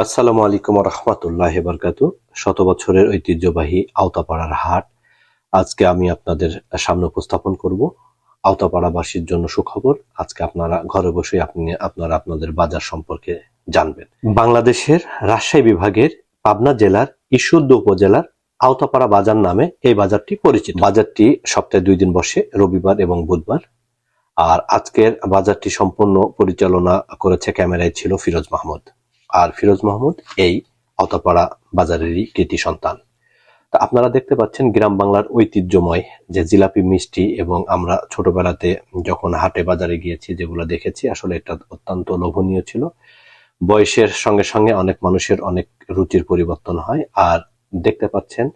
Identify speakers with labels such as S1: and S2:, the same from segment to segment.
S1: আসসালামু আলাইকুম ওয়া রাহমাতুল্লাহি ওয়া বারাকাতুহু। শত বছরের ঐতিহ্যবাহী আওতাপাড়ার হাট আজকে আমি আপনাদের সামনে উপস্থাপন করব। আওতাপাড়াবাসীর জন্য সুখবর, আজকে আপনারা ঘরে বসে আপনারা আপনাদের বাজার সম্পর্কে জানবেন। বাংলাদেশের রাজশাহী বিভাগের পাবনা জেলার ঈশ্বরদী উপজেলার আওতাপাড়া বাজার নামে এই বাজারটি পরিচিত। বাজারটি সপ্তাহে 2 দিন বসে, রবিবার এবং বুধবার। আর আজকের বাজারটি সম্পূর্ণ পরিচালনা করেছে, ক্যামেরায় ছিল ফিরোজ মাহমুদ। আর ফিরোজ মাহমুদ এই আওতাপাড়া বাজারেরই কৃতি সন্তান। তা আপনারা দেখতে পাচ্ছেন গ্রাম বাংলার ঐতিহ্যময় যে জিলাপি মিষ্টি, এবং আমরা ছোটবেলাতে যখন হাটে বাজারে গিয়েছি যেগুলো দেখেছি, আসলে এটা অত্যন্ত লোভনীয় ছিল। বয়সের সঙ্গে সঙ্গে অনেক মানুষের অনেক রুচির পরিবর্তন হয়। আর দেখতে পাচ্ছেন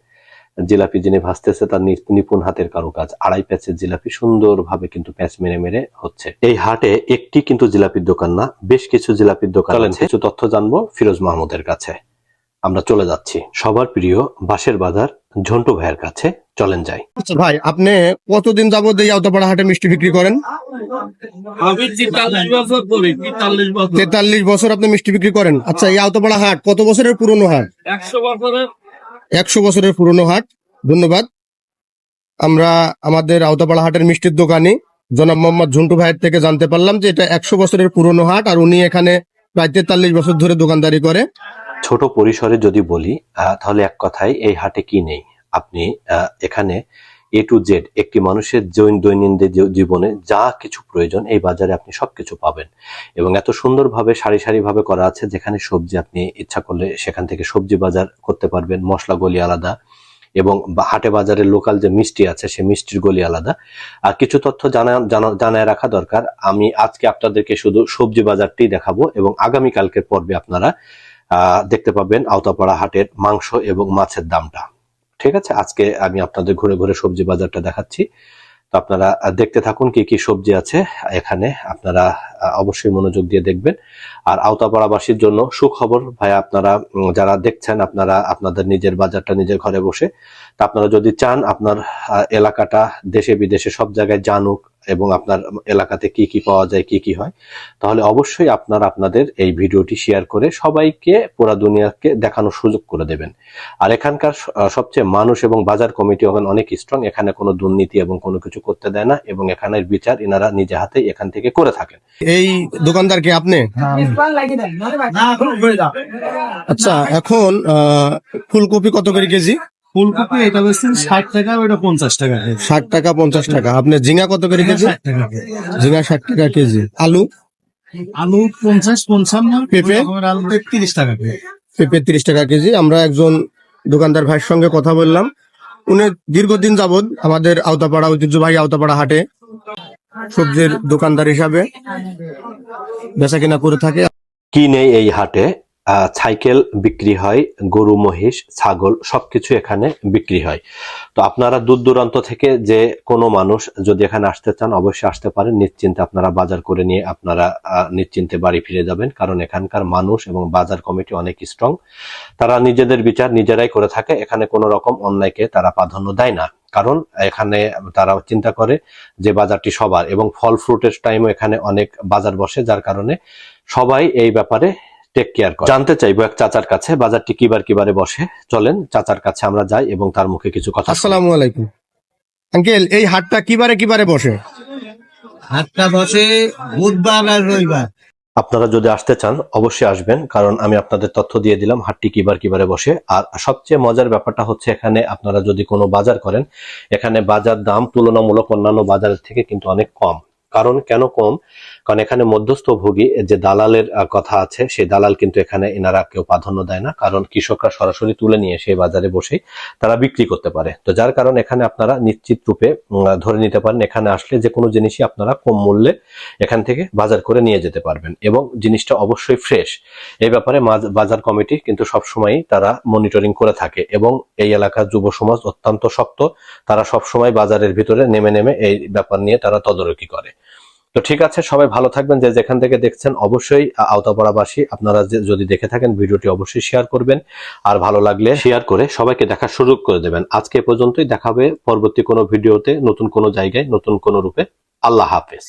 S1: জিলাপি যিনি ভাজতেছে তার নিপুণ হাতের কারুকাজ। 2.5 প্যাচের জিলাপি সুন্দরভাবে কিন্তু প্যাচ মেরে মেরে হচ্ছে। এই হাটে একটি কিন্তু জিলাপির দোকান না, বেশ কিছু জিলাপির দোকান আছে। কিছু তথ্য জানবো ফিরোজ মাহমুদের কাছে। আমরা চলে যাচ্ছি সবার প্রিয় বাঁশের বাজার ঝন্টু ভাইয়ের কাছে। চলেন যাই।
S2: আচ্ছা ভাই, আপনি কতদিন যাবত এই আওতাপাড়া হাটে মিষ্টি বিক্রি করেন?
S3: আমি 43 বছর করি।
S2: 43 বছর আপনি মিষ্টি বিক্রি করেন। আচ্ছা, এই আওতাপাড়া হাট কত বছরের পুরনো হাট?
S3: 100 বছরের
S2: 100 বছরের পুরনো হাট। ধন্যবাদ। আমরা আমাদের আওতাপাড়া হাটের মিষ্টির দোকানে জনাব মোহাম্মদ ঝন্টু ভাইয়ের থেকে জানতে পারলাম যে এটা 100 বছরের পুরনো হাট, আর উনি এখানে প্রায় 43 বছর ধরে দোকানদারি করে।
S1: ছোট পরিসরে যদি বলি তাহলে এক কথায় এই হাটে কি নেই। আপনি এখানে A to Z একটি মানুষের দৈনন্দিন জীবনে যা কিছু প্রয়োজন এই বাজারে আপনি সবকিছু পাবেন, এবং এত সুন্দরভাবে সারি সারি ভাবে করা আছে। যেখানে সবজি আপনি ইচ্ছা করলে সেখান থেকে সবজি বাজার করতে পারবেন, মশলা গলি আলাদা, এবং হাটে বাজারের লোকাল যে মিষ্টি আছে সে মিষ্টির গলি আলাদা। আর কিছু তথ্য জানায় রাখা দরকার। আমি আজকে আপনাদেরকে শুধু সবজি বাজারটি দেখাবো, এবং আগামীকালকের পর্বে আপনারা দেখতে পাবেন আওতাপাড়া হাটের মাংস এবং মাছের দামটা। ঠিক আছে, আজকে আমি আপনাদের ঘুরে ঘুরে সবজি বাজারটা দেখাচ্ছি। তো আপনারা দেখতে থাকুন কি কি সবজি আছে এখানে, আপনারা অবশ্যই মনোযোগ দিয়ে দেখবেন। আর আওতাপাড়াবাসীর জন্য সুখবর ভাই, আপনারা যারা দেখছেন আপনারা আপনাদের নিজের বাজারটা নিজের ঘরে বসে, তা আপনারা যদি চান আপনার এলাকাটা দেশে বিদেশে সব জায়গায় জানুক, এবং আপনার এলাকাতে কি কি পাওয়া যায় কি কি হয়, তাহলে অবশ্যই আপনারা আপনাদের এই ভিডিওটি শেয়ার করে সবাইকে পুরা দুনিয়াকে দেখানোর সুযোগ করে দেবেন। আর এখানকার সবচেয়ে মানুষ এবং বাজার কমিটি ওখানে অনেক স্ট্রং। এখানে কোনো দুর্নীতি এবং কোনো কিছু করতে দেয় না, এবং এখানের বিচার এনারা নিজে হাতে এখান থেকে করে থাকেন।
S2: এই দোকানদার কি আপনি? আচ্ছা, এখন ফুলকপি কত করে কেজি?
S3: ফুলকপি এটা বেশি 60 টাকা, ওটা 50 টাকা।
S2: 60 টাকা 50 টাকা। আপনার ঝিঙ্গা কত করে কেজি?
S3: 60 টাকা।
S2: ঝিঙ্গা 60 টাকা কেজি। আলু?
S3: আলু 50-55।
S2: পেঁপে?
S3: আলু 30 টাকা।
S2: পেঁপে 30 টাকা কেজি। আমরা একজন দোকানদার ভাইয়ের সঙ্গে কথা বললাম। উনি দীর্ঘদিন যাবৎ আমাদের আওতাপাড়া ঐতিহ্যবাহী আওতাপাড়া হাটে সবজির দোকানদার হিসাবে বেচা কিনা করে থাকে।
S1: কি নেই এই হাটে? সাইকেল বিক্রি হয়, গরু মহিষ ছাগল সবকিছু এখানে বিক্রি হয়। তো আপনারা দূর দূরান্ত থেকে যে কোনো মানুষ যদি এখানে আসতে চান অবশ্যই আসতে পারেন। নিশ্চিন্তে আপনারা বাজার করে নিয়ে আপনারা নিশ্চিন্তে বাড়ি ফিরে যাবেন, কারণ এখানকার মানুষ এবং বাজার কমিটি অনেক স্ট্রং। তারা নিজেদের বিচার নিজেরাই করে থাকে। এখানে কোনো রকম অন্যায়কে তারা প্রাধান্য দেয় না, কারণ এখানে তারা চিন্তা করে যে বাজারটি সবার, এবং ফল ফ্রুটের টাইমও এখানে অনেক বাজার বসে, যার কারণে সবাই এই ব্যাপারে টেক কেয়ার করে। জানতে চাইবো এক চাচার কাছে বাজারটি কিবারে বসে। চলেন চাচার কাছে আমরা যাই এবং তার মুখে কিছু কথা।
S2: আসসালামু আলাইকুম আঙ্কেল, এই হাটটা কিবারে বসে?
S3: হাটটা বসে বুধবার আর রবিবার।
S1: আপনারা যদি আসতে চান অবশ্যই আসবেন, কারণ আমি আপনাদের তথ্য দিয়ে দিলাম হাটটি কিবারে বসে। আর সবচেয়ে মজার ব্যাপারটা হচ্ছে এখানে আপনারা যদি কোনো বাজার করেন, এখানে বাজার দাম তুলনামূলক অন্যান্য বাজারের থেকে কিন্তু অনেক কম। কারণ কেন কম? কারণ এখানে মধ্যস্থভোগী যে দালালের কথা আছে, সেই দালাল কিন্তু এখানে এনারা কেউ প্রাধান্য দেয় না, কারণ কৃষকরা সরাসরি তুলে নিয়ে সেই বাজারে বসে তারা বিক্রি করতে পারে। তো যার কারণে এখানে আপনারা নিশ্চিত রূপে ধরে নিতে পারেন এখানে আসলে যে কোনো জিনিসই আপনারা কম মূল্যে এখান থেকে বাজার করে নিয়ে যেতে পারবেন, এবং জিনিসটা অবশ্যই ফ্রেশ। এই ব্যাপারে বাজার কমিটি কিন্তু সবসময় তারা মনিটরিং করে থাকে, এবং এই এলাকার যুব সমাজ অত্যন্ত শক্ত। তারা সবসময় বাজারের ভিতরে নেমে এই ব্যাপার নিয়ে তারা তদারকি করে। তো ঠিক আছে, সবাই ভালো থাকবেন। যে যেখান থেকে দেখছেন অবশ্যই আওতাপাড়াবাসী আপনারা যদি দেখে থাকেন ভিডিওটি অবশ্যই শেয়ার করবেন, আর ভালো লাগলে শেয়ার করে সবাইকে দেখার সুযোগ করে দেবেন। আজকে এ পর্যন্তই, দেখা হবে পরবর্তী কোনো ভিডিওতে, নতুন কোনো জায়গায়, নতুন কোনো রূপে। আল্লাহ হাফেজ।